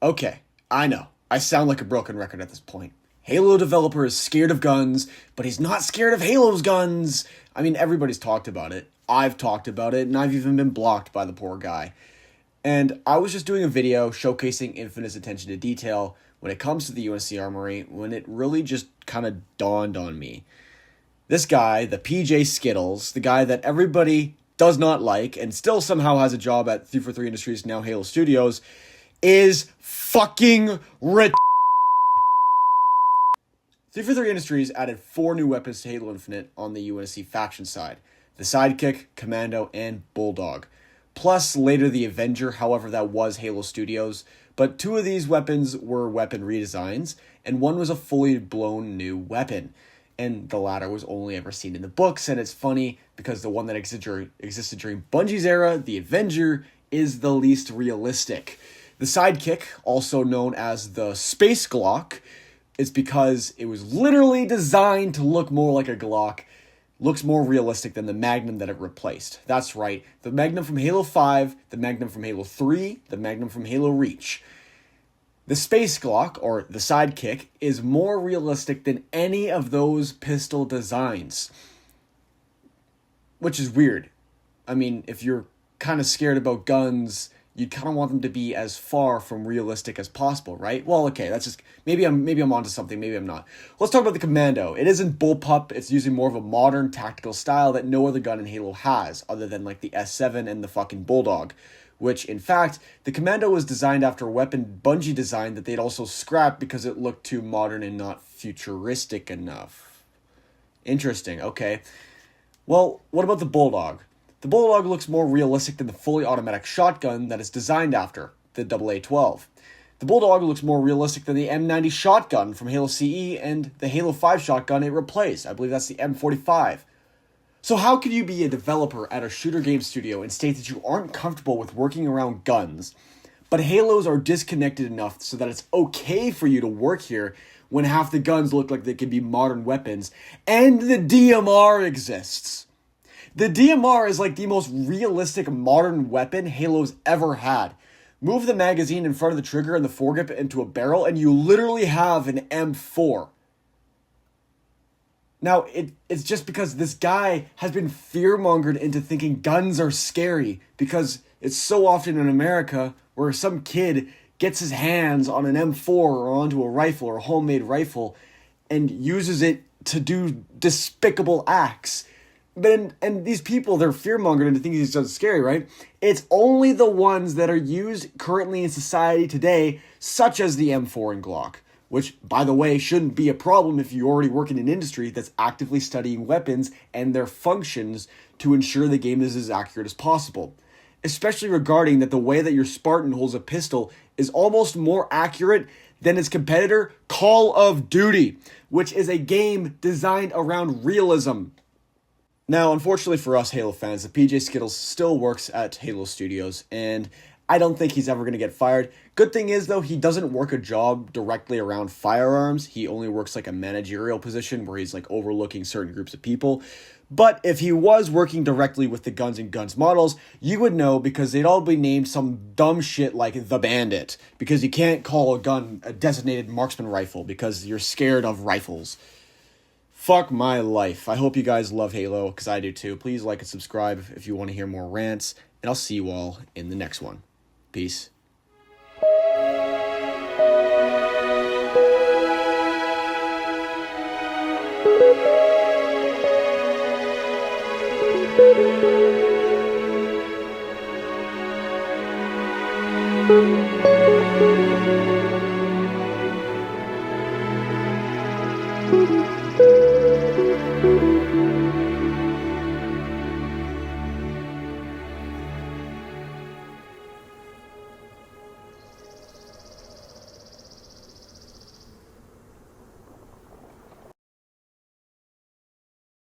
Okay, I know. I sound like a broken record at this point. Halo developer is scared of guns, but he's not scared of Halo's guns. I mean, everybody's talked about it. I've talked about it, and I've even been blocked by the poor guy. And I was just doing a video showcasing Infinite's attention to detail when it comes to the UNSC Armory, when it really just kind of dawned on me. This guy, the PJ Skittles, the guy that everybody does not like and still somehow has a job at 343 Industries, now Halo Studios, is fucking rich. 343 Industries added 4 new weapons to Halo Infinite on the UNSC faction side. The Sidekick, Commando, and Bulldog. Plus, later the Avenger, however that was Halo Studios. But 2 of these weapons were weapon redesigns, and 1 was a fully blown new weapon. And the latter was only ever seen in the books, and it's funny because the one that existed during Bungie's era, the Avenger, is the least realistic. The Sidekick, also known as the Space Glock, is because it was literally designed to look more like a Glock, looks more realistic than the Magnum that it replaced. That's right, the Magnum from Halo 5, the Magnum from Halo 3, the Magnum from Halo Reach. The Space Glock, or the Sidekick, is more realistic than any of those pistol designs. Which is weird. I mean, if you're kind of scared about guns, you'd kind of want them to be as far from realistic as possible, right? Well, okay, that's just maybe I'm onto something, maybe I'm not. Let's talk about the Commando. It isn't bullpup. It's using more of a modern tactical style that no other gun in Halo has, other than like the S7 and the fucking Bulldog. Which, in fact, the Commando was designed after a weapon Bungie designed that they'd also scrapped because it looked too modern and not futuristic enough. Interesting, okay. Well, what about the Bulldog? The Bulldog looks more realistic than the fully automatic shotgun that it's designed after, the AA-12. The Bulldog looks more realistic than the M90 shotgun from Halo CE and the Halo 5 shotgun it replaced. I believe that's the M45. So how can you be a developer at a shooter game studio and state that you aren't comfortable with working around guns, but Halos are disconnected enough so that it's okay for you to work here when half the guns look like they could be modern weapons, and the DMR exists? The DMR is like the most realistic modern weapon Halo's ever had. Move the magazine in front of the trigger and the foregrip into a barrel, and you literally have an M4. Now, it's just because this guy has been fearmongered into thinking guns are scary, because it's so often in America where some kid gets his hands on an M4 or onto a rifle or a homemade rifle and uses it to do despicable acts. And these people, they're fearmongered into thinking these guns are scary, right? It's only the ones that are used currently in society today, such as the M4 and Glock. Which, by the way, shouldn't be a problem if you already work in an industry that's actively studying weapons and their functions to ensure the game is as accurate as possible. Especially regarding that the way that your Spartan holds a pistol is almost more accurate than its competitor, Call of Duty, which is a game designed around realism. Now, unfortunately for us Halo fans, the PJ Skittles still works at Halo Studios, and I don't think he's ever going to get fired. Good thing is, though, he doesn't work a job directly around firearms. He only works like a managerial position where he's like overlooking certain groups of people. But if he was working directly with the Guns and Guns models, you would know because they'd all be named some dumb shit like the Bandit. Because you can't call a gun a designated marksman rifle because you're scared of rifles. Fuck my life. I hope you guys love Halo, because I do too. Please like and subscribe if you want to hear more rants. And I'll see you all in the next one. Peace. Thank you.